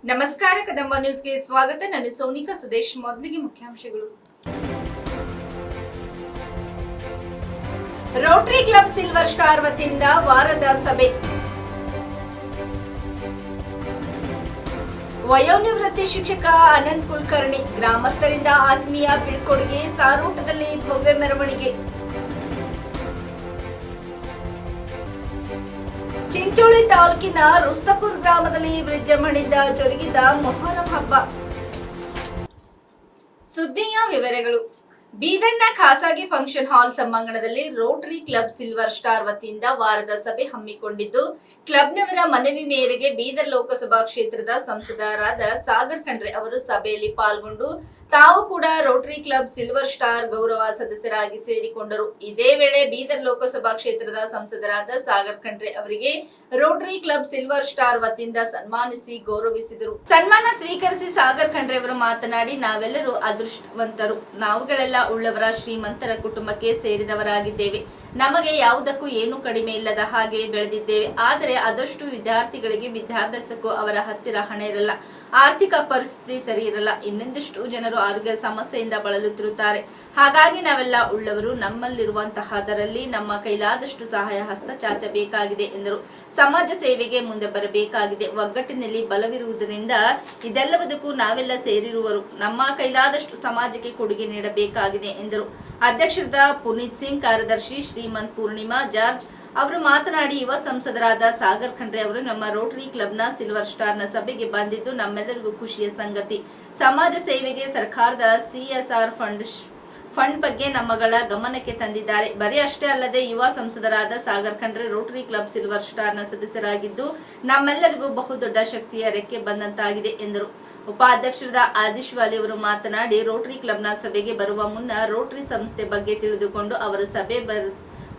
ನಮಸ್ಕಾರ ಕದಂಬ ನ್ಯೂಸ್ಗೆ ಸ್ವಾಗತ. ನಾನು ಸೋನಿಕಾ ಸುದೇಶ್. ಮೊದಲಿಗೆ ಮುಖ್ಯಾಂಶಗಳು. ರೋಟರಿ ಕ್ಲಬ್ ಸಿಲ್ವರ್ ಸ್ಟಾರ್ ವತಿಯಿಂದ ವಾರದ ಸಭೆ. ವಯೋನಿವೃತ್ತಿ ಶಿಕ್ಷಕ ಅನಂತ್ ಕುಲಕರ್ಣಿ ಗ್ರಾಮಸ್ಥರಿಂದ ಆತ್ಮೀಯ ಬೀಳ್ಕೊಡುಗೆ. ಸಾರೋಟದಲ್ಲಿ ಭವ್ಯ ಮೆರವಣಿಗೆ. ಚಿಂಚೋಳಿ ತಾಲೂಕಿನ ರುಸ್ತಪುರ್ ಗ್ರಾಮದಲ್ಲಿ ವಿಜೃಂಭಣೆಯಿಂದ ಜರುಗಿದ ಮೊಹರಂ ಹಬ್ಬ. ಸುದ್ದಿಯ ವಿವರಗಳು. ಬೀದರ್ನ ಖಾಸಗಿ ಫಂಕ್ಷನ್ ಹಾಲ್ ಸಭಾಂಗಣದಲ್ಲಿ ರೋಟರಿ ಕ್ಲಬ್ ಸಿಲ್ವರ್ ಸ್ಟಾರ್ ವತಿಯಿಂದ ವಾರದ ಸಭೆ ಹಮ್ಮಿಕೊಂಡಿದ್ದು, ಕ್ಲಬ್ನವರ ಮನವಿ ಮೇರೆಗೆ ಬೀದರ್ ಲೋಕಸಭಾ ಕ್ಷೇತ್ರದ ಸಂಸದರಾದ ಸಾಗರ್ ಖಂಡ್ರೆ ಅವರು ಸಭೆಯಲ್ಲಿ ಪಾಲ್ಗೊಂಡು ತಾವು ಕೂಡ ರೋಟರಿ ಕ್ಲಬ್ ಸಿಲ್ವರ್ ಸ್ಟಾರ್ ಗೌರವ ಸದಸ್ಯರಾಗಿ ಸೇರಿಕೊಂಡರು. ಇದೇ ವೇಳೆ ಬೀದರ್ ಲೋಕಸಭಾ ಕ್ಷೇತ್ರದ ಸಂಸದರಾದ ಸಾಗರ್ ಖಂಡ್ರೆ ಅವರಿಗೆ ರೋಟರಿ ಕ್ಲಬ್ ಸಿಲ್ವರ್ ಸ್ಟಾರ್ ವತಿಯಿಂದ ಸನ್ಮಾನಿಸಿ ಗೌರವಿಸಿದರು. ಸನ್ಮಾನ ಸ್ವೀಕರಿಸಿ ಸಾಗರ್ ಖಂಡ್ರೆ ಅವರು ಮಾತನಾಡಿ, ನಾವೆಲ್ಲರೂ ಅದೃಷ್ಟವಂತರು. ನಾವುಗಳೆಲ್ಲ ಉಳ್ಳವರ ಶ್ರೀಮಂತರ ಕುಟುಂಬಕ್ಕೆ ಸೇರಿದವರಾಗಿದ್ದೇವೆ. ನಮಗೆ ಯಾವುದಕ್ಕೂ ಏನು ಕಡಿಮೆ ಇಲ್ಲದ ಹಾಗೆ ಬೆಳೆದಿದ್ದೇವೆ. ಆದರೆ ಆದಷ್ಟು ವಿದ್ಯಾರ್ಥಿಗಳಿಗೆ ವಿದ್ಯಾಭ್ಯಾಸಕ್ಕೂ ಅವರ ಹತ್ತಿರ ಹಣ ಇರಲ್ಲ, ಆರ್ಥಿಕ ಪರಿಸ್ಥಿತಿ ಸರಿ ಇರಲ್ಲ, ಇನ್ನೊಂದಿಷ್ಟು ಜನರು ಆರೋಗ್ಯ ಸಮಸ್ಯೆಯಿಂದ ಬಳಲುತ್ತಿರುತ್ತಾರೆ. ಹಾಗಾಗಿ ನಾವೆಲ್ಲ ಉಳ್ಳವರು ನಮ್ಮಲ್ಲಿರುವಂತಹದರಲ್ಲಿ ನಮ್ಮ ಕೈಲಾದಷ್ಟು ಸಹಾಯ ಹಸ್ತ ಚಾಚಬೇಕಾಗಿದೆ ಎಂದರು. ಸಮಾಜ ಸೇವೆಗೆ ಮುಂದೆ ಬರಬೇಕಾಗಿದೆ. ಒಗ್ಗಟ್ಟಿನಲ್ಲಿ ಬಲವಿರುವುದರಿಂದ ಇದೆಲ್ಲವುದಕ್ಕೂ ನಾವೆಲ್ಲ ಸೇರಿರುವರು. ನಮ್ಮ ಕೈಲಾದಷ್ಟು ಸಮಾಜಕ್ಕೆ ಕೊಡುಗೆ ನೀಡಬೇಕಾಗಿದೆ ಎಂದರು. ಅಧ್ಯಕ್ಷರಾದ ಪುನೀತ್ ಸಿಂಗ್, ಕಾರ್ಯದರ್ಶಿ ಶ್ರೀಮಂತ್ ಪೂರ್ಣಿಮಾ ಜಾರ್ಜ್ ಅವರು ಮಾತನಾಡಿ, ಯುವ ಸಂಸದರಾದ ಸಾಗರ್ ಖಂಡ್ರೆ ಅವರು ನಮ್ಮ ರೋಟರಿ ಕ್ಲಬ್ನ ಸಿಲ್ವರ್ ಸ್ಟಾರ್ನ ಸಭೆಗೆ ಬಂದಿದ್ದು ನಮ್ಮೆಲ್ಲರಿಗೂ ಖುಷಿಯ ಸಂಗತಿ. ಸಮಾಜ ಸೇವೆಗೆ ಸರ್ಕಾರದ CSR ಫಂಡ್ ಬಗ್ಗೆ ನಮ್ಮಗಳ ಗಮನಕ್ಕೆ ತಂದಿದ್ದಾರೆ. ಬರೀ ಅಷ್ಟೇ ಅಲ್ಲದೆ ಯುವ ಸಂಸದರಾದ Sagar Khandre rotary club silver ಸ್ಟಾರ್ನ ಸದಸ್ಯರಾಗಿದ್ದು ನಮ್ಮೆಲ್ಲರಿಗೂ ಬಹುದೊಡ್ಡ ಶಕ್ತಿಯ ರೆಕ್ಕೆ ಬಂದಂತಾಗಿದೆ ಎಂದರು. ಉಪಾಧ್ಯಕ್ಷರಾದ ಆದಿಶ್ ವಾಲಿ ಅವರು ಮಾತನಾಡಿ, ರೋಟರಿ ಕ್ಲಬ್ನ ಸಭೆಗೆ ಬರುವ ಮುನ್ನ ರೋಟರಿ ಸಂಸ್ಥೆ ಬಗ್ಗೆ ತಿಳಿದುಕೊಂಡು ಅವರು ಸಭೆ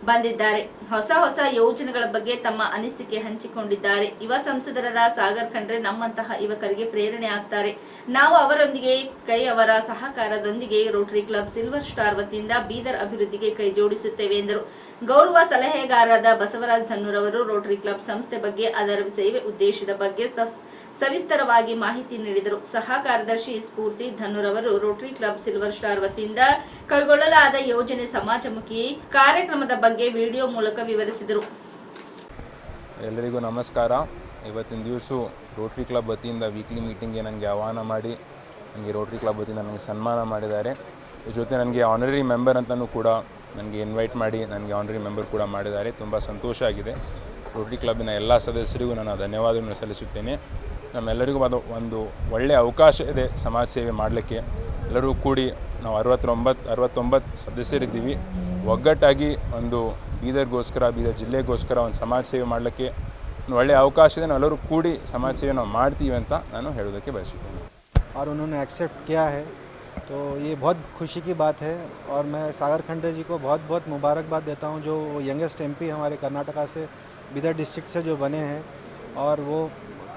ಬಂದಿದ್ದಾರೆ. ಹೊಸ ಯೋಜನೆಗಳ ಬಗ್ಗೆ ತಮ್ಮ ಅನಿಸಿಕೆ ಹಂಚಿಕೊಂಡಿದ್ದಾರೆ. ಯುವ ಸಂಸದರಾದ ಸಾಗರ್ ಖಂಡ್ರೆ ನಮ್ಮಂತಹ ಯುವಕರಿಗೆ ಪ್ರೇರಣೆ ಆಗ್ತಾರೆ. ನಾವು ಅವರೊಂದಿಗೆ ಅವರ ಸಹಕಾರದೊಂದಿಗೆ ರೋಟರಿ ಕ್ಲಬ್ ಸಿಲ್ವರ್ ಸ್ಟಾರ್ ವತಿಯಿಂದ ಬೀದರ್ ಅಭಿವೃದ್ಧಿಗೆ ಕೈ ಜೋಡಿಸುತ್ತೇವೆ ಎಂದರು. ಗೌರವ ಸಲಹೆಗಾರರಾದ ಬಸವರಾಜ್ ಧನ್ನೂರ್ ಅವರು ರೋಟರಿ ಕ್ಲಬ್ ಸಂಸ್ಥೆ ಬಗ್ಗೆ, ಅದರ ಸೇವೆ ಉದ್ದೇಶದ ಬಗ್ಗೆ ಸವಿಸ್ತರವಾಗಿ ಮಾಹಿತಿ ನೀಡಿದರು. ಸಹ ಕಾರ್ಯದರ್ಶಿ ಸ್ಫೂರ್ತಿ ಧನ್ನೂರ್ ಅವರು ರೋಟರಿ ಕ್ಲಬ್ ಸಿಲ್ವರ್ ಸ್ಟಾರ್ ವತಿಯಿಂದ ಕೈಗೊಳ್ಳಲಾದ ಯೋಜನೆ, ಸಮಾಜಮುಖಿ ಕಾರ್ಯಕ್ರಮದ ಬಗ್ಗೆ ವಿಡಿಯೋ ಮೂಲಕ ವಿವರಿಸಿದರು. ಎಲ್ಲರಿಗೂ ನಮಸ್ಕಾರ. ಇವತ್ತಿನ ದಿವಸ ರೋಟರಿ ಕ್ಲಬ್ ವತಿಯಿಂದ ವೀಕ್ಲಿ ಮೀಟಿಂಗ್ಗೆ ನನಗೆ ಆಹ್ವಾನ ಮಾಡಿ ನನಗೆ ರೋಟರಿ ಕ್ಲಬ್ ವತಿಯಿಂದ ನನಗೆ ಸನ್ಮಾನ ಮಾಡಿದ್ದಾರೆ. ಜೊತೆ ನನಗೆ ಆನರರಿ ಮೆಂಬರ್ ಅಂತಲೂ ಕೂಡ ನನಗೆ ಇನ್ವೈಟ್ ಮಾಡಿ ನನಗೆ ಆನರರಿ ಮೆಂಬರ್ ಕೂಡ ಮಾಡಿದ್ದಾರೆ. ತುಂಬ ಸಂತೋಷ ಆಗಿದೆ. ರೋಟರಿ ಕ್ಲಬ್ಬಿನ ಎಲ್ಲ ಸದಸ್ಯರಿಗೂ ನಾನು ಧನ್ಯವಾದವನ್ನು ಸಲ್ಲಿಸುತ್ತೇನೆ. ನಮ್ಮೆಲ್ಲರಿಗೂ ಒಂದು ಒಳ್ಳೆಯ ಅವಕಾಶ ಇದೆ ಸಮಾಜ ಸೇವೆ ಮಾಡಲಿಕ್ಕೆ. ಎಲ್ಲರೂ ಕೂಡಿ ನಾವು 69 ಸದಸ್ಯರಿದ್ದೀವಿ. ಒಗ್ಗಟ್ಟಾಗಿ ಒಂದು ಬೀದರ್ ಜಿಲ್ಲೆಗೋಸ್ಕರ ಒಂದು ಸಮಾಜ ಸೇವೆ ಮಾಡಲಿಕ್ಕೆ ಒಂದು ಒಳ್ಳೆಯ ಅವಕಾಶ ಇದೆ. ನಾವೆಲ್ಲರೂ ಕೂಡಿ ಸಮಾಜ ಸೇವೆ ನಾವು ಮಾಡ್ತೀವಿ ಅಂತ ನಾನು ಹೇಳೋದಕ್ಕೆ ಬಯಸುತ್ತೇನೆ. और उन्होंने एक्सेप्ट किया है तो ये बहुत खुशी की बात है और मैं सागर खंड्रे जी को बहुत बहुत मुबारकबाद देता हूँ, जो यंगेस्ट MP हमारे कर्नाटका से बीदर डिस्ट्रिक्ट से जो बने हैं और वो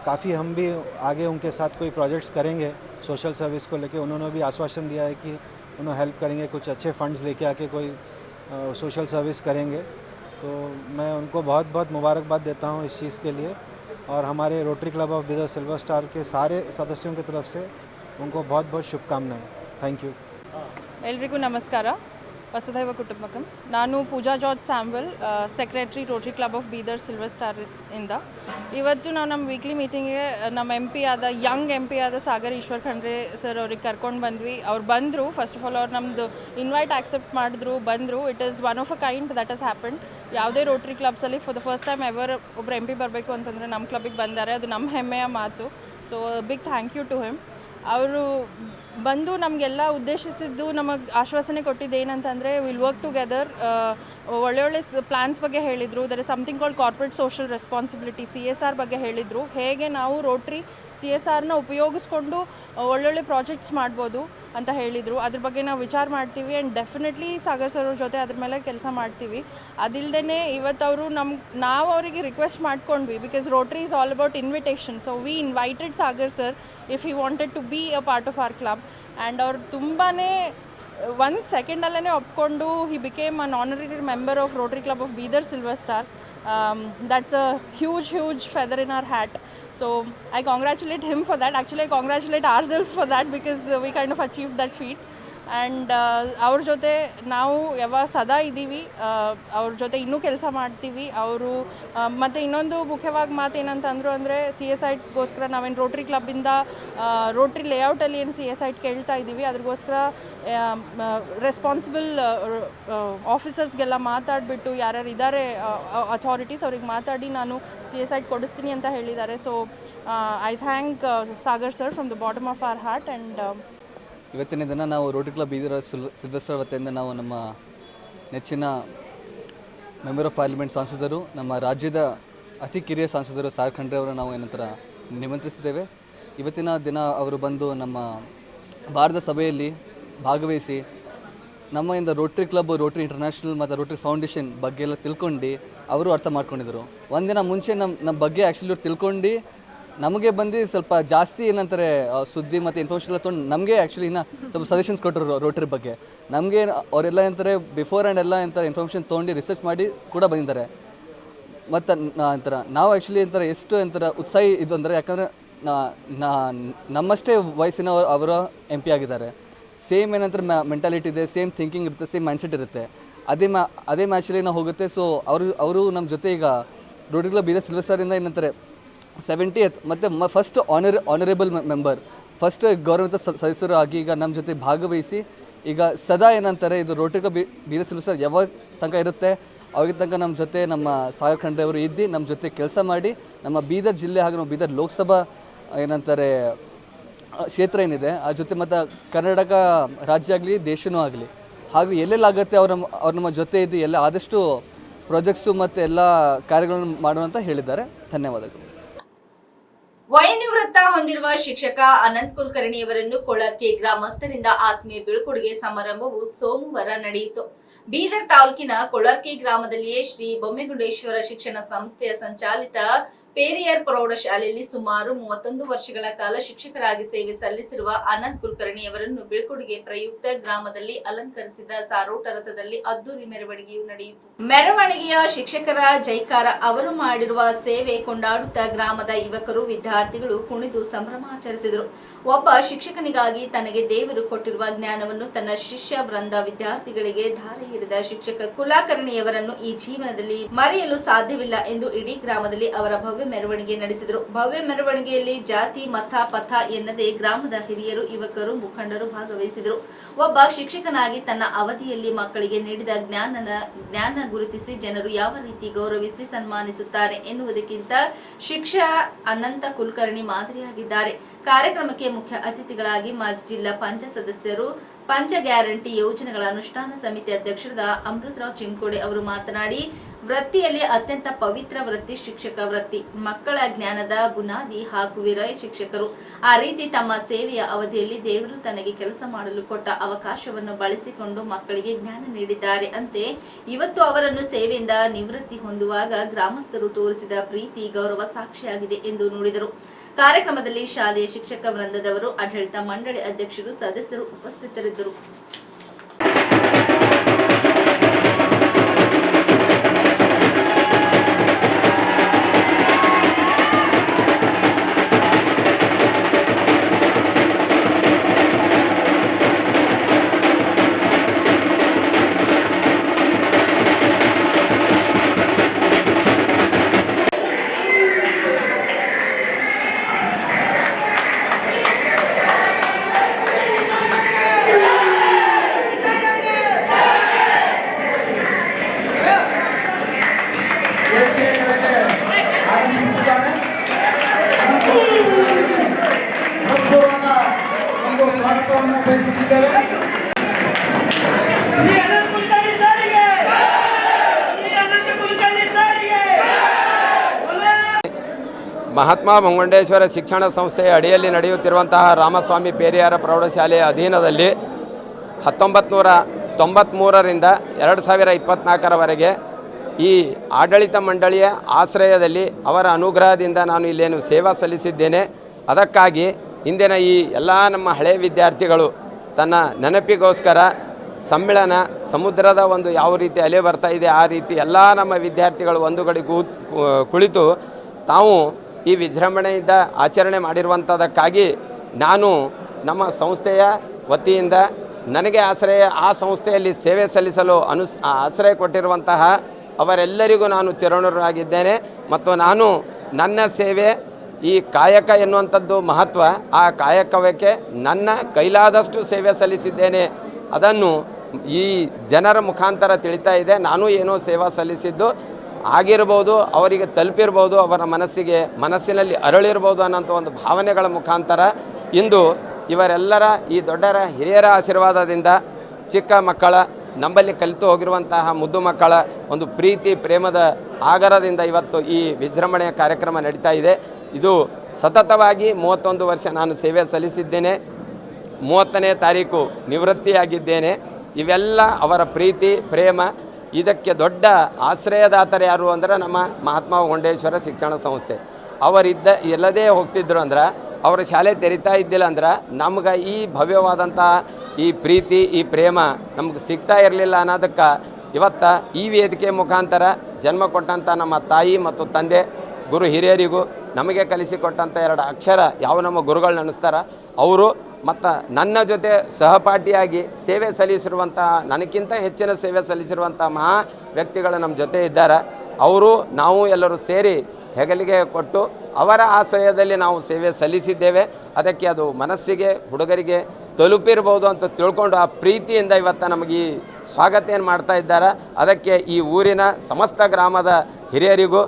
काफ़ी हम भी आगे उनके साथ कोई प्रोजेक्ट्स करेंगे सोशल सर्विस को लेके. उन्होंने भी आश्वासन दिया है कि उन्होंने हेल्प करेंगे, कुछ अच्छे फंड्स लेके आके कोई सोशल सर्विस करेंगे. तो मैं उनको बहुत बहुत मुबारकबाद देता हूँ इस चीज़ के लिए. और हमारे rotary club of Bidar silver star के सारे सदस्यों की तरफ से उनको बहुत बहुत शुभकामनाएं. Thank you. ಎಲ್ರಿಗೂ ನಮಸ್ಕಾರ. ವಸುಧೈವ ಕುಟುಂಬಕಂ. ನಾನು Pooja George Samuel, secretary rotary club of Bidar silver star ಇಂದ. ಇವತ್ತು ನಾವು ನಮ್ಮ ವೀಕ್ಲಿ ಮೀಟಿಂಗಿಗೆ ನಮ್ಮ ಯಂಗ್ MP ಆದ ಸಾಗರ್ ಈಶ್ವರ್ ಖಂಡ್ರೆ ಸರ್ ಅವ್ರಿಗೆ ಕರ್ಕೊಂಡು ಬಂದ್ವಿ. ಅವ್ರು ಬಂದರು. ಫಸ್ಟ್ ಆಫ್ ಆಲ್ ಅವ್ರು ನಮ್ಮದು ಇನ್ವೈಟ್ ಆಕ್ಸೆಪ್ಟ್ ಮಾಡಿದ್ರು, ಬಂದರು. It is one of a kind that has happened. ಯಾವುದೇ ರೋಟರಿ ಕ್ಲಬ್ಸಲ್ಲಿ for the first time ever ಒಬ್ಬರು MP ಬರಬೇಕು ಅಂತಂದರೆ ನಮ್ಮ ಕ್ಲಬ್ಬಿಗೆ ಬಂದ್ದಾರೆ. ಅದು ನಮ್ಮ ಹೆಮ್ಮೆಯ ಮಾತು. So big thank you to him. ಅವರು ಬಂದು ನಮಗೆಲ್ಲ ಉದ್ದೇಶಿಸಿದ್ದು, ನಮಗೆ ಆಶ್ವಾಸನೆ ಕೊಟ್ಟಿದ್ದು ಏನಂತಂದರೆ ವಿಲ್ ವರ್ಕ್ ಟುಗೆದರ್. ಒಳ್ಳೆ ಪ್ಲ್ಯಾನ್ಸ್ ಬಗ್ಗೆ ಹೇಳಿದರು. There is something called corporate social responsibility, CSR ಬಗ್ಗೆ ಹೇಳಿದರು. ಹೇಗೆ ನಾವು ರೋಟ್ರಿ CSRನ ಉಪಯೋಗಿಸ್ಕೊಂಡು ಒಳ್ಳೊಳ್ಳೆ ಪ್ರಾಜೆಕ್ಟ್ಸ್ ಮಾಡ್ಬೋದು ಅಂತ ಹೇಳಿದರು. ಅದ್ರ ಬಗ್ಗೆ ನಾವು ವಿಚಾರ ಮಾಡ್ತೀವಿ ಆ್ಯಂಡ್ ಡೆಫಿನೆಟ್ಲಿ ಸಾಗರ್ ಸರ್ ಅವ್ರ ಜೊತೆ ಅದ್ರ ಮೇಲೆ ಕೆಲಸ ಮಾಡ್ತೀವಿ. ಅದಿಲ್ಲದೇ ಇವತ್ತು ಅವರು ನಾವು ಅವರಿಗೆ ರಿಕ್ವೆಸ್ಟ್ ಮಾಡ್ಕೊಂಡ್ವಿ, because Rotary is all about invitation. So we invited Sagar sir if he wanted to be a part of our club. And ಅವ್ರು ತುಂಬಾ 1 ಸೆಕೆಂಡಲ್ಲೇ ಒಪ್ಕೊಂಡು he became an honorary member of Rotary club of Bidar silver star. That's a huge feather in our hat. So I congratulate him for that. Actually, I congratulate ourselves for that because we kind of achieved that feat. And ಅವ್ರ ಜೊತೆ ನಾವು ಯಾವಾಗ ಸದಾ ಇದ್ದೀವಿ, ಅವ್ರ ಜೊತೆ ಇನ್ನೂ ಕೆಲಸ ಮಾಡ್ತೀವಿ. ಅವರು ಮತ್ತು ಇನ್ನೊಂದು ಮುಖ್ಯವಾಗಿ ಮಾತು ಏನಂತಂದರು ಅಂದರೆ CSIಗೋಸ್ಕರ ನಾವೇನು ರೋಟ್ರಿ ಕ್ಲಬ್ಬಿಂದ ರೋಟ್ರಿ ಲೇಔಟಲ್ಲಿ ಏನು CSI ಕೇಳ್ತಾ ಇದ್ದೀವಿ, ಅದ್ರಗೋಸ್ಕರ ರೆಸ್ಪಾನ್ಸಿಬಲ್ ಆಫೀಸರ್ಸ್ಗೆಲ್ಲ ಮಾತಾಡಿಬಿಟ್ಟು ಯಾರ್ಯಾರು ಇದ್ದಾರೆ ಅಥಾರಿಟೀಸ್ ಅವ್ರಿಗೆ ಮಾತಾಡಿ ನಾನು CSI ಕೊಡಿಸ್ತೀನಿ ಅಂತ ಹೇಳಿದ್ದಾರೆ. So I thank Sagar sir from the bottom of our heart. And ಇವತ್ತಿನ ದಿನ ನಾವು ರೋಟರಿ ಕ್ಲಬ್ ಬೀದರ್ ಸಿಲ್ವೆಸ್ಟರ್ ವತಿಯಿಂದ ನಾವು ನಮ್ಮ ನೆಚ್ಚಿನ ಮೆಂಬರ್ ಆಫ್ ಪಾರ್ಲಿಮೆಂಟ್ ಸಂಸದರು, ನಮ್ಮ ರಾಜ್ಯದ ಅತಿ ಕಿರಿಯ ಸಂಸದರು ಸಾಗರ್ ಖಂಡ್ರೆ ಅವರು ನಾವು ಏನಂತರ ನಿಮಂತ್ರಿಸಿದ್ದೇವೆ. ಇವತ್ತಿನ ದಿನ ಅವರು ಬಂದು ನಮ್ಮ ಭಾರತ ಸಭೆಯಲ್ಲಿ ಭಾಗವಹಿಸಿ ನಮ್ಮಿಂದ ರೋಟ್ರಿ ಕ್ಲಬ್, ರೋಟ್ರಿ ಇಂಟರ್ನ್ಯಾಷನಲ್ ಮತ್ತು ರೋಟ್ರಿ ಫೌಂಡೇಶನ್ ಬಗ್ಗೆ ಎಲ್ಲ ತಿಳ್ಕೊಂಡು ಅವರು ಅರ್ಥ ಮಾಡ್ಕೊಂಡಿದ್ದರು. ಒಂದಿನ ಮುಂಚೆ ನಮ್ಮ ಬಗ್ಗೆ ಆ್ಯಕ್ಚುಲಿ ಅವ್ರು ತಿಳ್ಕೊಂಡು ನಮಗೆ ಬಂದು ಸ್ವಲ್ಪ ಜಾಸ್ತಿ ಏನಂತಾರೆ ಸುದ್ದಿ ಮತ್ತು ಇನ್ಫಾರ್ಮೇಷನ್ ಎಲ್ಲ ತೊಗೊಂಡು ನಮಗೆ ಆ್ಯಕ್ಚುಲಿ ಇನ್ನೂ ಸ್ವಲ್ಪ ಸಜೆಷನ್ಸ್ ಕೊಟ್ಟರು ರೋಟ್ರಿ ಬಗ್ಗೆ. ನಮಗೆ ಅವರೆಲ್ಲ ಏನಂತಾರೆ ಬಿಫೋರ್ ಆ್ಯಂಡ್ ಎಲ್ಲ ಎಂತಾರೆ ಇನ್ಫಾರ್ಮೇಷನ್ ತೊಗೊಂಡು ರಿಸರ್ಚ್ ಮಾಡಿ ಕೂಡ ಬಂದಿದ್ದಾರೆ. ಮತ್ತು ಅಂತಾರೆ ನಾವು ಆ್ಯಕ್ಚುಲಿ ಅಂತಾರೆ ಎಷ್ಟು ಅಂತಾರೆ ಉತ್ಸಾಹಿ ಇದು ಅಂದರೆ, ಯಾಕಂದರೆ ನಮ್ಮಷ್ಟೇ ವಯಸ್ಸಿನ ಅವರ MP ಆಗಿದ್ದಾರೆ. ಸೇಮ್ ಏನಂತಾರೆ ಮೆಂಟಾಲಿಟಿ ಇದೆ, ಸೇಮ್ ಥಿಂಕಿಂಗ್ ಇರುತ್ತೆ, ಸೇಮ್ ಮೈಂಡ್ಸೆಟ್ ಇರುತ್ತೆ. ಅದೇ ಮ್ಯಾಚಲ್ಲಿ ನಾವು ಹೋಗುತ್ತೆ. ಸೊ ಅವರು ನಮ್ಮ ಜೊತೆ ಈಗ ರೋಟರಿ ಕ್ಲಬ್ ಬೀದರ್ ಸಿಲ್ವೆಸ್ಟರಿಂದ ಏನಂತಾರೆ 70th ಮತ್ತು ಫಸ್ಟ್ ಆನರೇಬಲ್ ಮೆಂಬರ್, ಫಸ್ಟ್ ಗೌರವಿತ ಸದಸ್ಯರು ಆಗಿ ಈಗ ನಮ್ಮ ಜೊತೆ ಭಾಗವಹಿಸಿ ಈಗ ಸದಾ ಏನಂತಾರೆ ಇದು ರೋಟರಿ ಕ್ಲಬ್ ಬೀದರ್ ಸಿಲ್ವೆಸ್ಟರ್ ಯಾವಾಗ ತನಕ ಇರುತ್ತೆ ಅವಾಗ ತನಕ ನಮ್ಮ ಜೊತೆ ನಮ್ಮ ಸಾಗರ್ ಖಂಡ್ರೆ ಅವರು ಇದ್ದು ನಮ್ಮ ಜೊತೆ ಕೆಲಸ ಮಾಡಿ ನಮ್ಮ ಬೀದರ್ ಜಿಲ್ಲೆ ಹಾಗೂ ನಮ್ಮ ಬೀದರ್ ಲೋಕಸಭಾ ಏನಂತಾರೆ ಕ್ಷೇತ್ರ ಏನಿದೆ ಆ ಜೊತೆ ಮತ್ತು ಕರ್ನಾಟಕ ರಾಜ್ಯ ಆಗಲಿ ದೇಶನೂ ಆಗಲಿ ಹಾಗೂ ಎಲ್ಲೆಲ್ಲಾಗುತ್ತೆ ಅವ್ರು ನಮ್ಮ ಜೊತೆ ಇದ್ದು ಎಲ್ಲ ಆದಷ್ಟು ಪ್ರಾಜೆಕ್ಟ್ಸು ಮತ್ತು ಎಲ್ಲ ಕಾರ್ಯಗಳನ್ನು ಮಾಡೋಣ ಅಂತ ಹೇಳಿದ್ದಾರೆ. ಧನ್ಯವಾದಗಳು. ವಯೋನಿವೃತ್ತ ಹೊಂದಿರುವ ಶಿಕ್ಷಕ ಅನಂತ್ ಕುಲಕರ್ಣಿಯವರನ್ನು ಕೊಳರ್ಕೆ ಗ್ರಾಮಸ್ಥರಿಂದ ಆತ್ಮೀಯ ಬೀಳ್ಕೊಡುಗೆ ಸಮಾರಂಭವು ಸೋಮವಾರ ನಡೆಯಿತು. ಬೀದರ್ ತಾಲೂಕಿನ ಕೊಳರ್ಕೆ ಗ್ರಾಮದಲ್ಲಿಯೇ ಶ್ರೀ ಬೊಮ್ಮೆಗುಂಡೇಶ್ವರ ಶಿಕ್ಷಣ ಸಂಸ್ಥೆಯ ಸಂಚಾಲಿತ ಪೇರಿಯರ್ ಪ್ರೌಢಶಾಲೆಯಲ್ಲಿ ಸುಮಾರು 31 ವರ್ಷಗಳ ಕಾಲ ಶಿಕ್ಷಕರಾಗಿ ಸೇವೆ ಸಲ್ಲಿಸಿರುವ ಅನಂತ್ ಕುಲಕರ್ಣಿಯವರನ್ನು ಬೀಳ್ಕೊಡುಗೆ ಪ್ರಯುಕ್ತ ಗ್ರಾಮದಲ್ಲಿ ಅಲಂಕರಿಸಿದ ಸಾರೋಟ ರಥದಲ್ಲಿ ಅದ್ದೂರಿ ಮೆರವಣಿಗೆಯು ನಡೆಯಿತು. ಮೆರವಣಿಗೆಯ ಶಿಕ್ಷಕರ ಜೈಕಾರ ಅವರು ಮಾಡಿರುವ ಸೇವೆ ಕೊಂಡಾಡುತ್ತಾ ಗ್ರಾಮದ ಯುವಕರು, ವಿದ್ಯಾರ್ಥಿಗಳು ಕುಣಿದು ಸಂಭ್ರಮಾಚರಿಸಿದರು. ಒಬ್ಬ ಶಿಕ್ಷಕನಿಗಾಗಿ ತನಗೆ ದೇವರು ಕೊಟ್ಟಿರುವ ಜ್ಞಾನವನ್ನು ತನ್ನ ಶಿಷ್ಯ ವೃಂದ ವಿದ್ಯಾರ್ಥಿಗಳಿಗೆ ಧಾರೆ ಎರೆದ ಶಿಕ್ಷಕ ಕುಲಕರ್ಣಿಯವರನ್ನು ಈ ಜೀವನದಲ್ಲಿ ಮರೆಯಲು ಸಾಧ್ಯವಿಲ್ಲ ಎಂದು ಇಡೀ ಗ್ರಾಮದಲ್ಲಿ ಅವರ ಭವ್ಯ ಮೆರವಣಿಗೆ ನಡೆಸಿದರು. ಭವ್ಯ ಮೆರವಣಿಗೆಯಲ್ಲಿ ಜಾತಿ ಮತ ಪಥ ಎನ್ನದೇ ಗ್ರಾಮದ ಹಿರಿಯರು, ಯುವಕರು, ಮುಖಂಡರು ಭಾಗವಹಿಸಿದರು. ಒಬ್ಬ ಶಿಕ್ಷಕನಾಗಿ ತನ್ನ ಅವಧಿಯಲ್ಲಿ ಮಕ್ಕಳಿಗೆ ನೀಡಿದ ಜ್ಞಾನ ಗುರುತಿಸಿ ಜನರು ಯಾವ ರೀತಿ ಗೌರವಿಸಿ ಸನ್ಮಾನಿಸುತ್ತಾರೆ ಎನ್ನುವುದಕ್ಕಿಂತ ಶಿಕ್ಷಕ ಅನಂತ ಕುಲಕರ್ಣಿ ಮಾದರಿಯಾಗಿದ್ದಾರೆ. ಕಾರ್ಯಕ್ರಮಕ್ಕೆ ಮುಖ್ಯ ಅತಿಥಿಗಳಾಗಿ ಮಾಜಿ ಜಿಲ್ಲಾ ಪಂಚಾಯತ್ ಸದಸ್ಯರು, ಪಂಚ ಗ್ಯಾರಂಟಿ ಯೋಜನೆಗಳ ಅನುಷ್ಠಾನ ಸಮಿತಿ ಅಧ್ಯಕ್ಷರಾದ ಅಮೃತರಾವ್ ಚಿಂಕೋಡೆ ಅವರು ಮಾತನಾಡಿ, ವೃತ್ತಿಯಲ್ಲಿ ಅತ್ಯಂತ ಪವಿತ್ರ ವೃತ್ತಿ ಶಿಕ್ಷಕ ವೃತ್ತಿ. ಮಕ್ಕಳ ಜ್ಞಾನದ ಬುನಾದಿ ಹಾಕುವಿರ ಶಿಕ್ಷಕರು. ಆ ರೀತಿ ತಮ್ಮ ಸೇವೆಯ ಅವಧಿಯಲ್ಲಿ ದೇವರು ತನಗೆ ಕೆಲಸ ಮಾಡಲು ಕೊಟ್ಟ ಅವಕಾಶವನ್ನು ಬಳಸಿಕೊಂಡು ಮಕ್ಕಳಿಗೆ ಜ್ಞಾನ ನೀಡಿದ್ದಾರೆ. ಅಂತೆ ಇವತ್ತು ಅವರನ್ನು ಸೇವೆಯಿಂದ ನಿವೃತ್ತಿ ಹೊಂದುವಾಗ ಗ್ರಾಮಸ್ಥರು ತೋರಿಸಿದ ಪ್ರೀತಿ, ಗೌರವ ಸಾಕ್ಷಿಯಾಗಿದೆ ಎಂದು ನುಡಿದರು. ಕಾರ್ಯಕ್ರಮದಲ್ಲಿ ಶಾಲೆಯ ಶಿಕ್ಷಕ ವೃಂದದವರು, ಆಡಳಿತ ಮಂಡಳಿ ಅಧ್ಯಕ್ಷರು, ಸದಸ್ಯರು ಉಪಸ್ಥಿತರಿದ್ದರು. ಮಹಾತ್ಮ ಮಂಗುಂಡೇಶ್ವರ ಶಿಕ್ಷಣ ಸಂಸ್ಥೆಯ ಅಡಿಯಲ್ಲಿ ನಡೆಯುತ್ತಿರುವಂತಹ ರಾಮಸ್ವಾಮಿ ಪೇರಿಯಾರ ಪ್ರೌಢಶಾಲೆಯ ಅಧೀನದಲ್ಲಿ 1993ರಿಂದ 2024ರವರೆಗೆ ಈ ಆಡಳಿತ ಮಂಡಳಿಯ ಆಶ್ರಯದಲ್ಲಿ ಅವರ ಅನುಗ್ರಹದಿಂದ ನಾನು ಇಲ್ಲೇನು ಸೇವಾ ಸಲ್ಲಿಸಿದ್ದೇನೆ. ಅದಕ್ಕಾಗಿ ಇಂದಿನ ಈ ಎಲ್ಲ ನಮ್ಮ ಹಳೆಯ ವಿದ್ಯಾರ್ಥಿಗಳು ತನ್ನ ನೆನಪಿಗೋಸ್ಕರ ಸಮ್ಮೇಳನ ಸಮುದ್ರದ ಒಂದು ಯಾವ ರೀತಿ ಅಲೆ ಬರ್ತಾ ಇದೆ ಆ ರೀತಿ ಎಲ್ಲ ನಮ್ಮ ವಿದ್ಯಾರ್ಥಿಗಳು ಒಂದು ಕಡೆ ಕುಳಿತು ತಾವು ಈ ವಿಜೃಂಭಣೆಯಿಂದ ಆಚರಣೆ ಮಾಡಿರುವಂಥದ್ದಕ್ಕಾಗಿ ನಾನು ನಮ್ಮ ಸಂಸ್ಥೆಯ ವತಿಯಿಂದ ನನಗೆ ಆ ಸಂಸ್ಥೆಯಲ್ಲಿ ಸೇವೆ ಸಲ್ಲಿಸಲು ಆಶ್ರಯ ಕೊಟ್ಟಿರುವಂತಹ ಅವರೆಲ್ಲರಿಗೂ ನಾನು ಚಿರಋಣಿಯಾಗಿದ್ದೇನೆ. ಮತ್ತು ನಾನು ನನ್ನ ಸೇವೆ ಈ ಕಾಯಕ ಎನ್ನುವಂಥದ್ದು ಮಹತ್ವ, ಆ ಕಾಯಕವಕ್ಕೆ ನನ್ನ ಕೈಲಾದಷ್ಟು ಸೇವೆ ಸಲ್ಲಿಸಿದ್ದೇನೆ. ಅದನ್ನು ಈ ಜನರ ಮುಖಾಂತರ ತಿಳಿತಾ ಇದೆ. ನಾನು ಏನೋ ಸೇವಾ ಸಲ್ಲಿಸಿದ್ದು ಆಗಿರ್ಬೋದು, ಅವರಿಗೆ ತಲುಪಿರ್ಬೋದು, ಅವರ ಮನಸ್ಸಿನಲ್ಲಿ ಅರಳಿರ್ಬೋದು ಅನ್ನೋಂಥ ಒಂದು ಭಾವನೆಗಳ ಮುಖಾಂತರ ಇಂದು ಇವರೆಲ್ಲರ ಈ ದೊಡ್ಡರ ಹಿರಿಯರ ಆಶೀರ್ವಾದದಿಂದ ಚಿಕ್ಕ ಮಕ್ಕಳ ನಮ್ಮಲ್ಲಿ ಕಲಿತು ಹೋಗಿರುವಂತಹ ಮುದ್ದು ಮಕ್ಕಳ ಒಂದು ಪ್ರೀತಿ ಪ್ರೇಮದ ಆಗರದಿಂದ ಇವತ್ತು ಈ ವಿಜೃಂಭಣೆಯ ಕಾರ್ಯಕ್ರಮ ನಡೀತಾ ಇದೆ. ಇದು ಸತತವಾಗಿ 31 ವರ್ಷ ನಾನು ಸೇವೆ ಸಲ್ಲಿಸಿದ್ದೇನೆ. 30ನೇ ತಾರೀಕು ನಿವೃತ್ತಿಯಾಗಿದ್ದೇನೆ. ಇವೆಲ್ಲ ಅವರ ಪ್ರೀತಿ ಪ್ರೇಮ. ಇದಕ್ಕೆ ದೊಡ್ಡ ಆಶ್ರಯದಾತರು ಯಾರು ಅಂದರೆ ನಮ್ಮ ಮಹಾತ್ಮ ಗೊಂಡೇಶ್ವರ ಶಿಕ್ಷಣ ಸಂಸ್ಥೆ. ಎಲ್ಲದೇ ಹೋಗ್ತಿದ್ರು ಅಂದ್ರೆ, ಅವರ ಶಾಲೆ ತೆರಿತಾ ಇದ್ದಿಲ್ಲ ಅಂದ್ರೆ ನಮ್ಗೆ ಈ ಭವ್ಯವಾದಂಥ ಈ ಪ್ರೀತಿ ಈ ಪ್ರೇಮ ನಮ್ಗೆ ಸಿಗ್ತಾ ಇರಲಿಲ್ಲ ಅನ್ನೋದಕ್ಕೆ ಇವತ್ತು ಈ ವೇದಿಕೆ ಮುಖಾಂತರ ಜನ್ಮ ಕೊಟ್ಟಂಥ ನಮ್ಮ ತಾಯಿ ಮತ್ತು ತಂದೆ ಗುರು ಹಿರಿಯರಿಗೂ ನಮಗೆ ಕಲಿಸಿಕೊಟ್ಟಂಥ 2 ಅಕ್ಷರ ಯಾವ ನಮ್ಮ ಗುರುಗಳು ನೆನೆಸ್ತಾರ ಅವರು ಮತ್ತು ನನ್ನ ಜೊತೆ ಸಹಪಾಠಿಯಾಗಿ ಸೇವೆ ಸಲ್ಲಿಸಿರುವಂಥ ನನಗಿಂತ ಹೆಚ್ಚಿನ ಸೇವೆ ಸಲ್ಲಿಸಿರುವಂಥ ಮಹಾ ವ್ಯಕ್ತಿಗಳು ನಮ್ಮ ಜೊತೆ ಇದ್ದಾರೆ. ಅವರು ನಾವು ಎಲ್ಲರೂ ಸೇರಿ ಹೆಗಲಿಗೆ ಕೊಟ್ಟು ಅವರ ಆಶ್ರಯದಲ್ಲಿ ನಾವು ಸೇವೆ ಸಲ್ಲಿಸಿದ್ದೇವೆ. ಅದಕ್ಕೆ ಅದು ಮನಸ್ಸಿಗೆ ಹುಡುಗರಿಗೆ ತಲುಪಿರ್ಬೋದು ಅಂತ ತಿಳ್ಕೊಂಡು ಆ ಪ್ರೀತಿಯಿಂದ ಇವತ್ತು ನಮಗೆ ಈ ಸ್ವಾಗತ ಮಾಡ್ತಾ ಇದ್ದಾರೆ. ಅದಕ್ಕೆ ಈ ಊರಿನ ಸಮಸ್ತ ಗ್ರಾಮದ ಹಿರಿಯರಿಗೂ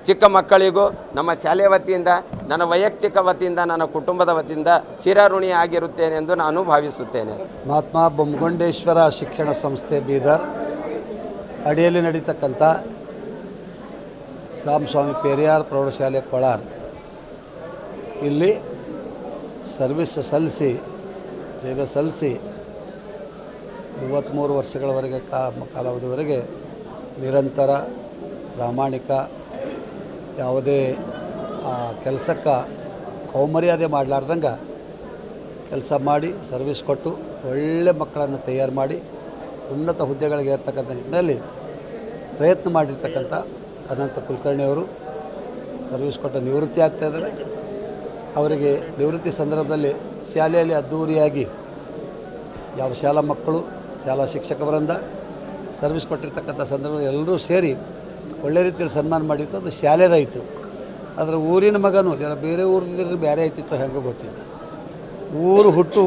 ಚಿಕ್ಕ ಮಕ್ಕಳಿಗೂ ನಮ್ಮ ಶಾಲೆಯ ವತಿಯಿಂದ, ನನ್ನ ವೈಯಕ್ತಿಕ ವತಿಯಿಂದ, ನನ್ನ ಕುಟುಂಬದ ವತಿಯಿಂದ ಚಿರಋಣಿ ಆಗಿರುತ್ತೇನೆ ಎಂದು ನಾನು ಭಾವಿಸುತ್ತೇನೆ. ಮಹಾತ್ಮ ಬೊಮ್ಮಗೊಂಡೇಶ್ವರ ಶಿಕ್ಷಣ ಸಂಸ್ಥೆ ಬೀದರ್ ಅಡಿಯಲ್ಲಿ ನಡೀತಕ್ಕಂಥ ರಾಮಸ್ವಾಮಿ ಪೆರಿಯಾರ್ ಪ್ರೌಢಶಾಲೆ ಕೊಳಾರ್ ಇಲ್ಲಿ ಸೇವೆ ಸಲ್ಲಿಸಿ 33 ವರ್ಷಗಳವರೆಗೆ ಕಾಲಾವಧಿವರೆಗೆ ನಿರಂತರ ಪ್ರಾಮಾಣಿಕ ಯಾವುದೇ ಕೆಲಸಕ್ಕೆ ಅವಮರ್ಯಾದೆ ಮಾಡಲಾರ್ದಂಗೆ ಕೆಲಸ ಮಾಡಿ ಸರ್ವಿಸ್ ಕೊಟ್ಟು ಒಳ್ಳೆ ಮಕ್ಕಳನ್ನು ತಯಾರು ಮಾಡಿ ಉನ್ನತ ಹುದ್ದೆಗಳಿಗೆ ಏರ್ತಕ್ಕಂಥ ನಿಟ್ಟಿನಲ್ಲಿ ಪ್ರಯತ್ನ ಮಾಡಿರ್ತಕ್ಕಂಥ ಅನಂತ ಕುಲಕರ್ಣಿಯವರು ಸರ್ವಿಸ್ ಕೊಟ್ಟು ನಿವೃತ್ತಿ ಆಗ್ತಾಯಿದ್ದಾರೆ. ಅವರಿಗೆ ನಿವೃತ್ತಿ ಸಂದರ್ಭದಲ್ಲಿ ಶಾಲೆಯಲ್ಲಿ ಅದ್ಧೂರಿಯಾಗಿ ಯಾವ ಶಾಲಾ ಮಕ್ಕಳು, ಶಾಲಾ ಶಿಕ್ಷಕವರಿಂದ ಸರ್ವಿಸ್ ಕೊಟ್ಟಿರ್ತಕ್ಕಂಥ ಸಂದರ್ಭದಲ್ಲಿ ಎಲ್ಲರೂ ಸೇರಿ ಒಳ್ಳೆ ರೀತಿಯಲ್ಲಿ ಸನ್ಮಾನ ಮಾಡಿತ್ತು. ಅದು ಶಾಲೆದಾಯಿತು. ಅದರ ಊರಿನ ಮಗನೂ ಜರ ಬೇರೆ ಊರಿದ್ರೆ ಬೇರೆ ಆಯ್ತಿತ್ತು, ಹೆಂಗೆ ಗೊತ್ತಿಲ್ಲ.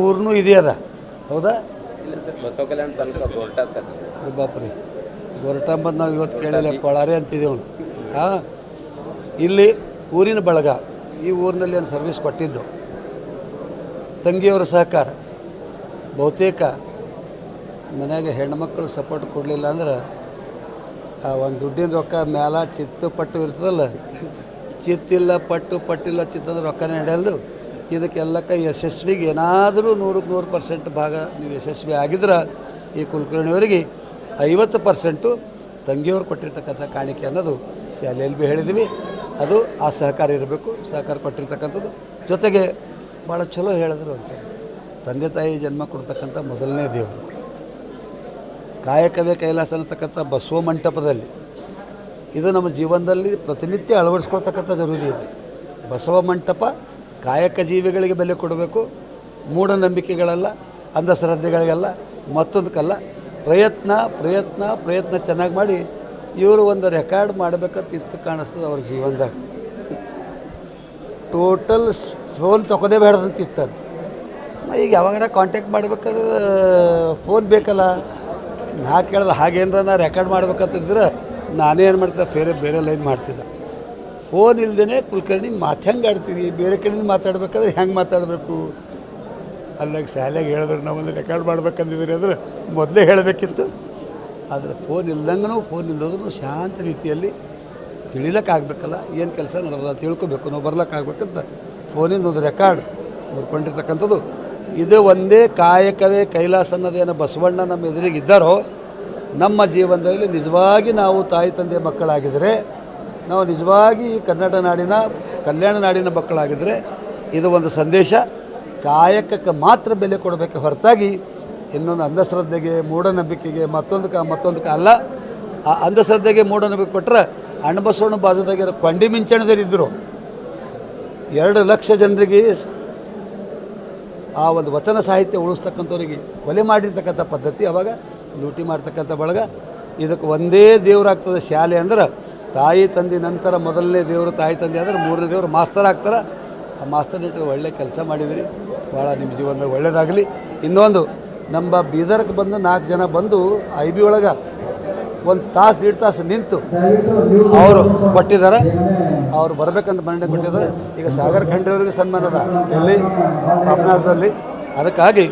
ಊರಿನೂ ಇದೆಯಾ ಅದ, ಹೌದಾ? ಬಾಪ್ರಿ ಗೊರಟಂಬಂದು ನಾವು ಇವತ್ತು ಕೇಳಿಲ್ಲ, ಕೊಳಾರೆ ಅಂತಿದ್ದೇವೆ. ಹಾಂ, ಇಲ್ಲಿ ಊರಿನ ಬಳಗ ಈ ಊರಿನಲ್ಲಿ ಏನು ಸರ್ವಿಸ್ ಕೊಟ್ಟಿದ್ದು ತಂಗಿಯವರ ಸಹಕಾರ. ಬಹುತೇಕ ಮನೆಯಾಗೆ ಹೆಣ್ಮಕ್ಳು ಸಪೋರ್ಟ್ ಕೊಡಲಿಲ್ಲ ಅಂದ್ರೆ ಒಂದು ದುಡ್ಡಿನ ರೊಕ್ಕ ಮ್ಯಾಲ ಚಿತ್ತು ಪಟ್ಟು ಇರ್ತದಲ್ಲ, ಚಿತ್ತಿಲ್ಲ ಪಟ್ಟಿಲ್ಲ ಚಿತ್ತಂದ್ರೆ ರೊಕ್ಕನೇ ನಡೆಯಲ್ದು. ಇದಕ್ಕೆಲ್ಲಕ್ಕೆ ಯಶಸ್ವಿಗೆ ಏನಾದರೂ 100% ಭಾಗ ನೀವು ಯಶಸ್ವಿ ಆಗಿದ್ರೆ ಈ ಕುಲಕರ್ಣಿಯವರಿಗೆ 50% ತಂಗಿಯವರು ಕೊಟ್ಟಿರ್ತಕ್ಕಂಥ ಕಾಣಿಕೆ ಅನ್ನೋದು ಶಾಲೆಯಲ್ಲಿ ಭೀ ಹೇಳಿದ್ವಿ. ಅದು ಆ ಸಹಕಾರ ಇರಬೇಕು. ಸಹಕಾರ ಕೊಟ್ಟಿರ್ತಕ್ಕಂಥದ್ದು ಜೊತೆಗೆ ಭಾಳ ಚಲೋ ಹೇಳಿದ್ರು ಒಂದ್ಸರಿ, ತಂದೆ ತಾಯಿ ಜನ್ಮ ಕೊಡ್ತಕ್ಕಂಥ ಮೊದಲನೇ ದೇವರು. ಕಾಯಕವೇ ಕೈಲಾಸ ಅನ್ನತಕ್ಕಂಥ ಬಸವ ಮಂಟಪದಲ್ಲಿ ಇದು ನಮ್ಮ ಜೀವನದಲ್ಲಿ ಪ್ರತಿನಿತ್ಯ ಅಳವಡಿಸ್ಕೊಳ್ತಕ್ಕಂಥ ಜರೂರಿ ಇದೆ. ಬಸವ ಮಂಟಪ ಕಾಯಕ ಜೀವಿಗಳಿಗೆ ಬೆಲೆ ಕೊಡಬೇಕು, ಮೂಢನಂಬಿಕೆಗಳಲ್ಲ, ಅಂಧಶ್ರದ್ಧೆಗಳಿಗೆಲ್ಲ, ಮತ್ತೊಂದಕ್ಕಲ್ಲ. ಪ್ರಯತ್ನ ಚೆನ್ನಾಗಿ ಮಾಡಿ ಇವರು ಒಂದು ರೆಕಾರ್ಡ್ ಮಾಡಬೇಕಂತ ಇತ್ತು ಕಾಣಿಸ್ತದೆ ಅವ್ರ ಜೀವನದಾಗ. ಟೋಟಲ್ ಫೋನ್ ತೊಗೊಂಡೇ ಬೇಡದಂತಿತ್ತು. ಈಗ ಯಾವಾಗಾರ ಕಾಂಟ್ಯಾಕ್ಟ್ ಮಾಡ್ಬೇಕಾದ್ರೆ ಫೋನ್ ಬೇಕಲ್ಲ. ನಾ ಕೇಳಿದೆ ಹಾಗೇನಾರ ನಾ ರೆಕಾರ್ಡ್ ಮಾಡ್ಬೇಕಂತಿದ್ರೆ ನಾನೇನು ಮಾಡ್ತಿದ್ದೆ, ಬೇರೆ ಲೈನ್ ಮಾಡ್ತಿದ್ದೆ. ಫೋನ್ ಇಲ್ಲದೇ ಕುಲಕರ್ಣಿ ಹೆಂಗೆ ಆಡ್ತೀವಿ, ಬೇರೆ ಕಡೆಯಿಂದ ಮಾತಾಡ್ಬೇಕಾದ್ರೆ ಹೆಂಗೆ ಮಾತಾಡಬೇಕು ಅಲ್ಲಾಗ ಶಾಲೆಗೆ ಹೇಳಿದ್ರೆ ನಾವೊಂದು ರೆಕಾರ್ಡ್ ಮಾಡ್ಬೇಕಂದಿದ್ರಿ ಅಂದ್ರೆ ಮೊದಲೇ ಹೇಳಬೇಕಿತ್ತು. ಆದರೆ ಫೋನ್ ಇಲ್ಲದ್ರೂ ಶಾಂತ ರೀತಿಯಲ್ಲಿ ತಿಳಿಲಕ್ಕಾಗಬೇಕಲ್ಲ, ಏನು ಕೆಲಸ ನಡೆದ ತಿಳ್ಕೊಬೇಕು, ನಾವು ಬರ್ಲಿಕ್ಕಾಗಬೇಕಂತ ಫೋನಿಂದ ಒಂದು ರೆಕಾರ್ಡ್ ಬರ್ಕೊಂಡಿರ್ತಕ್ಕಂಥದ್ದು. ಇದು ಒಂದೇ ಕಾಯಕವೇ ಕೈಲಾಸ ಅನ್ನೋದೇನೋ ಬಸವಣ್ಣ ನಮ್ಮ ಎದುರಿಗೆ ಇದ್ದಾರೋ, ನಮ್ಮ ಜೀವನದಲ್ಲಿ ನಿಜವಾಗಿ ನಾವು ತಾಯಿ ತಂದೆ ಮಕ್ಕಳಾಗಿದ್ದರೆ, ನಾವು ನಿಜವಾಗಿ ಕನ್ನಡ ನಾಡಿನ ಕಲ್ಯಾಣ ನಾಡಿನ ಮಕ್ಕಳಾಗಿದ್ದರೆ ಇದು ಒಂದು ಸಂದೇಶ. ಕಾಯಕಕ್ಕೆ ಮಾತ್ರ ಬೆಲೆ ಕೊಡಬೇಕು ಹೊರತಾಗಿ ಇನ್ನೊಂದು ಅಂಧಶ್ರದ್ಧೆಗೆ ಮೂಢನಂಬಿಕೆಗೆ ಮತ್ತೊಂದಕ್ಕೆ ಅಲ್ಲ. ಆ ಅಂಧಶ್ರದ್ಧೆಗೆ ಮೂಢನಂಬಿಕೆ ಕೊಟ್ಟರೆ ಅಣ್ಣಬಸವಣ್ಣ ಬಾಜುದಾಗಿರೋ ಕೊಂಡಿ ಮಿಂಚಣದರಿದ್ದರು. 2 ಲಕ್ಷ ಜನರಿಗೆ ಆ ಒಂದು ವಚನ ಸಾಹಿತ್ಯ ಉಳಿಸ್ತಕ್ಕಂಥವ್ರಿಗೆ ಕೊಲೆ ಮಾಡಿರ್ತಕ್ಕಂಥ ಪದ್ಧತಿ, ಅವಾಗ ಲೂಟಿ ಮಾಡ್ತಕ್ಕಂಥ ಬಳಗ. ಇದಕ್ಕೆ ಒಂದೇ ದೇವರಾಗ್ತದೆ ಶಾಲೆ ಅಂದ್ರೆ, ತಾಯಿ ತಂದೆ ನಂತರ ಮೊದಲನೇ ದೇವರು ತಾಯಿ ತಂದೆ ಆದರೆ 3ನೇ ದೇವರು ಮಾಸ್ತರ್ ಆಗ್ತಾರೆ. ಆ ಮಾಸ್ತರ್ ಇಟ್ಟು ಒಳ್ಳೆ ಕೆಲಸ ಮಾಡಿದ್ರಿ, ಭಾಳ ನಿಮ್ಮ ಜೀವನದಾಗ ಒಳ್ಳೆಯದಾಗಲಿ. ಇನ್ನೊಂದು, ನಮ್ಮ ಬೀದರ್ಗೆ ಬಂದು 4 ಜನ ಬಂದು IB ಒಳಗೆ 1 ತಾಸು 1.5 ತಾಸು ನಿಂತು ಅವರು ಕೊಟ್ಟಿದ್ದಾರೆ. ಅವರು ಬರಬೇಕಂತ ಮನ್ನಣೆ ಕೊಟ್ಟಿದ್ದಾರೆ. ಈಗ ಸಾಗರ್ ಖಂಡ್ರೆಯವರಿಗೆ ಸನ್ಮಾನದ ಎಲ್ಲಿ ಪಾಪನಾಸದಲ್ಲಿ. ಅದಕ್ಕಾಗಿ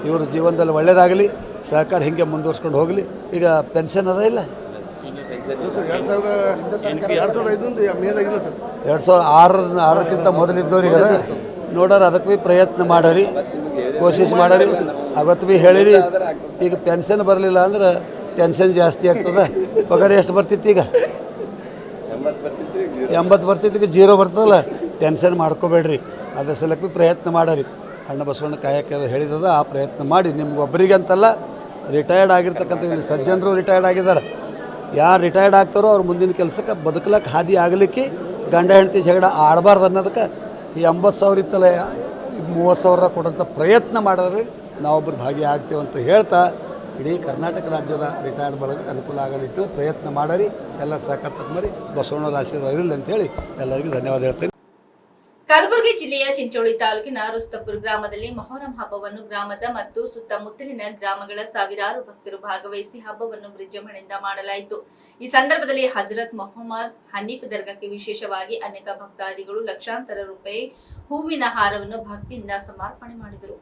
ಇವರು ಜೀವನದಲ್ಲಿ ಒಳ್ಳೆಯದಾಗಲಿ, ಸಹಕಾರ ಹಿಂಗೆ ಮುಂದುವರ್ಸ್ಕೊಂಡು ಹೋಗಲಿ. ಈಗ ಪೆನ್ಷನ್ ಅದ ಇಲ್ಲ 2006ಕ್ಕಿಂತ ಮೊದಲಿದ್ದವ್ರಿಗೆ ನೋಡೋರು ಅದಕ್ಕೆ ಭೀ ಪ್ರಯತ್ನ ಮಾಡರಿ, ಕೋಶಿಶ್ ಮಾಡರಿ. ಅವತ್ತು ಭೀ ಹೇಳಿರಿ, ಈಗ ಪೆನ್ಷನ್ ಬರಲಿಲ್ಲ ಅಂದ್ರೆ ಟೆನ್ಷನ್ ಜಾಸ್ತಿ ಆಗ್ತದೆ. ಪಗಾರ ಎಷ್ಟು ಬರ್ತಿತ್ತು? ಈಗ 80 ಬರ್ತಿತ್ತು, ಈಗ 0 ಬರ್ತದಲ್ಲ. ಟೆನ್ಷನ್ ಮಾಡ್ಕೋಬೇಡ್ರಿ, ಅದ್ರ ಸಲಕ್ಕೆ ಭೀ ಪ್ರಯತ್ನ ಮಾಡರಿ. ಅಣ್ಣ ಬಸವಣ್ಣ ಕಾಯಕ್ಕೆ ಹೇಳಿದದ, ಆ ಪ್ರಯತ್ನ ಮಾಡಿ. ನಿಮ್ಗೆ ಒಬ್ಬರಿಗೆ ಅಂತಲ್ಲ, ರಿಟೈರ್ಡ್ ಆಗಿರ್ತಕ್ಕಂಥ ಸಜ್ಜನರು ರಿಟೈರ್ಡ್ ಆಗಿದ್ದಾರೆ. ಯಾರು ರಿಟೈರ್ಡ್ ಆಗ್ತಾರೋ ಅವ್ರು ಮುಂದಿನ ಕೆಲಸಕ್ಕೆ ಬದುಕಲಕ್ಕೆ ಹಾದಿ ಆಗಲಿಕ್ಕೆ ಗಂಡ ಹೆಂಡತಿ ಜಗಳ ಆಡಬಾರ್ದು ಅನ್ನೋದಕ್ಕೆ ಈ 80,000 ಇತ್ತಲ್ಲ 30,000 ಕೊಡೋಂಥ ಪ್ರಯತ್ನ ಮಾಡಿದ್ರೆ ನಾವೊಬ್ಬರು ಭಾಗಿಯಾಗ್ತೀವಿ ಅಂತ ಹೇಳ್ತಾ, ಇಡೀ ಕರ್ನಾಟಕ ರಾಜ್ಯದ ರಿಟೈರ್ಡ್ ಬಳಗಕ್ಕೆ ಅನುಕೂಲ ಆಗಲಿಟ್ಟು ಪ್ರಯತ್ನ ಮಾಡರಿ. ಎಲ್ಲರ ಸಹಕಾರ ತಗೊಂಬರಿ, ಬಸವಣ್ಣರ ಆಶೀರ್ವಾದ ಇರಲಿ ಅಂತೇಳಿ ಎಲ್ಲರಿಗೂ ಧನ್ಯವಾದ ಹೇಳ್ತೇನೆ. ಕಲಬುರಗಿ ಜಿಲ್ಲೆಯ ಚಿಂಚೋಳಿ ತಾಲೂಕಿನ ರುಸ್ತಪುರ ಗ್ರಾಮದಲ್ಲಿ ಮೊಹರಂ ಹಬ್ಬವನ್ನು ಗ್ರಾಮದ ಮತ್ತು ಸುತ್ತಮುತ್ತಲಿನ ಗ್ರಾಮಗಳ ಸಾವಿರಾರು ಭಕ್ತರು ಭಾಗವಹಿಸಿ ಹಬ್ಬವನ್ನು ವಿಜೃಂಭಣೆಯಿಂದ ಮಾಡಲಾಯಿತು. ಈ ಸಂದರ್ಭದಲ್ಲಿ ಹಜರತ್ ಮೊಹಮ್ಮದ್ ಹನೀಫ್ ದರ್ಗಾಕ್ಕೆ ವಿಶೇಷವಾಗಿ ಅನೇಕ ಭಕ್ತಾದಿಗಳು ಲಕ್ಷಾಂತರ ರೂಪಾಯಿ ಹೂವಿನ ಹಾರವನ್ನು ಭಕ್ತಿಯಿಂದ ಸಮರ್ಪಣೆ ಮಾಡಿದರು.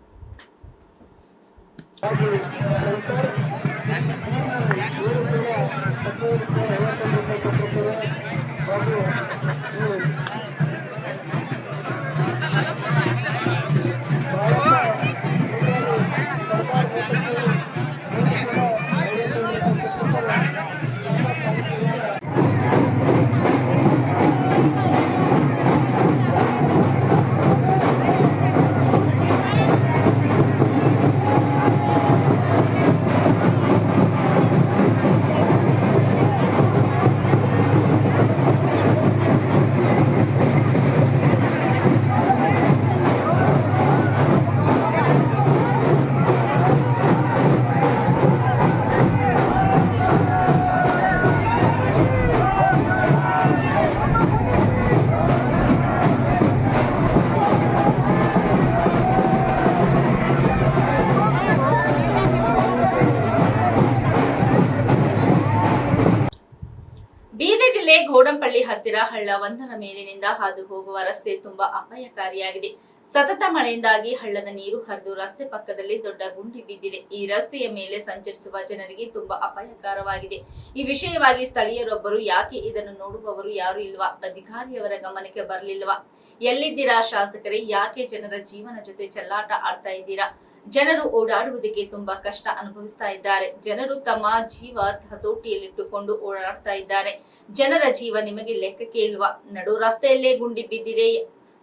ಗೋಡಂಪಳ್ಳಿ ಹತ್ತಿರ ಹಳ್ಳ ಒಂದರ ಮೇಲಿನಿಂದ ಹಾದು ಹೋಗುವ ರಸ್ತೆ ತುಂಬಾ ಅಪಾಯಕಾರಿಯಾಗಿದೆ. ಸತತ ಮಳೆಯಿಂದಾಗಿ ಹಳ್ಳದ ನೀರು ಹರಿದು ರಸ್ತೆ ಪಕ್ಕದಲ್ಲಿ ದೊಡ್ಡ ಗುಂಡಿ ಬಿದ್ದಿದೆ. ಈ ರಸ್ತೆಯ ಮೇಲೆ ಸಂಚರಿಸುವ ಜನರಿಗೆ ತುಂಬಾ ಅಪಾಯಕರವಾಗಿದೆ. ಈ ವಿಷಯವಾಗಿ ಸ್ಥಳೀಯರೊಬ್ಬರು ಯಾಕೆ ಇದನ್ನು ನೋಡುವವರು ಯಾರು ಇಲ್ವಾ? ಅಧಿಕಾರಿಯವರ ಗಮನಕ್ಕೆ ಬರಲಿಲ್ವಾ? ಎಲ್ಲಿದ್ದೀರಾ ಶಾಸಕರೇ? ಯಾಕೆ ಜನರ ಜೀವನ ಜೊತೆ ಚೆಲ್ಲಾಟ ಆಡ್ತಾ ಇದ್ದೀರಾ? ಜನರು ಓಡಾಡುವುದಕ್ಕೆ ತುಂಬಾ ಕಷ್ಟ ಅನುಭವಿಸ್ತಾ ಇದ್ದಾರೆ. ಜನರು ತಮ್ಮ ಜೀವ ಹತೋಟಿಯಲ್ಲಿಟ್ಟುಕೊಂಡು ಓಡಾಡ್ತಾ ಇದ್ದಾರೆ. ಜನರ ಜೀವ ನಿಮಗೆ ಲೆಕ್ಕಕ್ಕೆ ಇಲ್ವಾ? ನಡು ರಸ್ತೆಯಲ್ಲೇ ಗುಂಡಿ ಬಿದ್ದಿದೆ.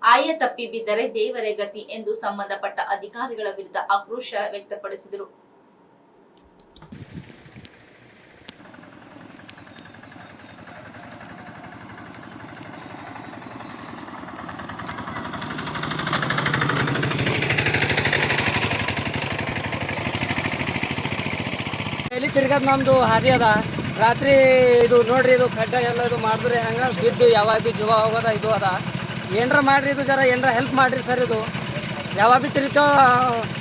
ಆಯ ತಪ್ಪಿ ಬಿದ್ದರೆ ದೇವರೇ ಗತಿ ಎಂದು ಸಂಬಂಧಪಟ್ಟ ಅಧಿಕಾರಿಗಳ ವಿರುದ್ಧ ಆಕ್ರೋಶ ವ್ಯಕ್ತಪಡಿಸಿದರು. ಇಲ್ಲಿ ತಿರ್ಗದ್ ನಮ್ದು ಹಾದಿ ಅದ. ರಾತ್ರಿ ಇದು ನೋಡ್ರಿ, ಇದು ಖಡ್ಡ ಎಲ್ಲ ಇದು ಮಾಡಿದ್ರೆ ಹಂಗ ಬಿದ್ದು ಯಾವಾಗ ಭೀ ಜೀವ ಹೋಗೋದ ಇದು ಅದ. ಏನರ ಮಾಡ್ರಿ, ಇದು ಜರ ಏನರ ಹೆಲ್ಪ್ ಮಾಡ್ರಿ ಸರ್. ಇದು ಯಾವಾಗ ಭೀ ತಿರುಗ್ತೇವೆ,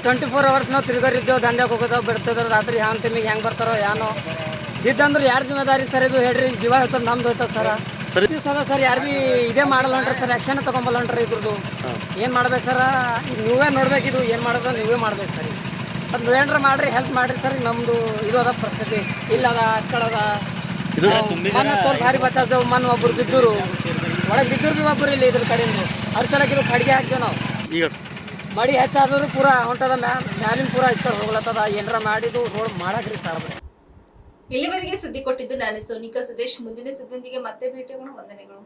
24 hours ನಾವು ತಿರ್ಗೋರಿದ್ದೇವೆ. ದಂಧೆಗೆ ಹೋಗೋದು ಬಿಡ್ತದ. ರಾತ್ರಿ ಹ್ಯಾಂಗ ತಿಮ್ಮಿಗೆ ಹೆಂಗೆ ಬರ್ತಾರೋ ಏನೋ. ಬಿದ್ದಂದ್ರೆ ಯಾರು ಜಿಮ್ಮೆದಾರಿ ಸರ್? ಇದು ಹೇಳ್ರಿ, ಜೀವ ಹೋಗ್ತದೆ ನಮ್ದು ಹೋಯ್ತದೆ ಸರ್. ಸದ ಸರ್ ಯಾರು ಭೀ ಇದೇ ಮಾಡಲ್ಲ ಹೊಂಟ್ರಿ ಸರ್, ಆ್ಯಕ್ಷನ್ ತೊಗೊಂಬಲ್ಲ ಹೊಂಟ್ರಿ. ಇದ್ರದ್ದು ಏನು ಮಾಡ್ಬೇಕು ಸರ? ನೀವೇ ನೋಡ್ಬೇಕು, ಇದು ಏನು ಮಾಡೋದು ನೀವೇ ಮಾಡ್ಬೇಕು ಸರ್. ಅದು ಏನಾರ ಮಾಡ್ರಿ, ಹೆಲ್ಪ್ ಮಾಡ್ರಿ ಸರ್. ನಮ್ಮದು ಇದು ಅದ ಪರಿಸ್ಥಿತಿ ಇಲ್ಲದ ಅಚ್ಕಡದ ಮನೆ ತೋಲ್ ಭಾರಿ ಬಚಾವ್. ಮನ್ ಒಬ್ಬರು ಬಿದ್ದರು, ಒಳಗೆ ಬಿದ್ದರು ಭೀ ಒಬ್ಬರು ಇಲ್ಲಿ ಇದ್ರ ಕಡೆಯಿಂದ. ಅದ್ರ ಸಲಕ್ಕೆ ಇದು ಕಡೆಗೆ ಹಾಕ್ತೇವೆ ನಾವು. ಈಗ ಮಡಿ ಹೆಚ್ಚಾದ್ರು ಪೂರ ಹೊಂಟದ, ಮ್ಯಾಲಿನ ಪೂರ ಇಸ್ಕೊಂಡು ಹೋಗ್ಲತ್ತದ. ಏನಾರ ಮಾಡಿದ್ದು ರೋಡ್ ಮಾಡಕ್ರಿ ಸರ್. ಇಲ್ಲಿವರೆಗೆ ಸುದ್ದಿ ಕೊಟ್ಟಿದ್ದು ನಾನು ಸೋನಿಕಾ ಸುದೇಶ್. ಮುಂದಿನ ಸುದ್ದಿಯೊಂದಿಗೆ ಮತ್ತೆ ಭೇಟಿಯಾಗೋಣ. ವಂದನೆಗಳು.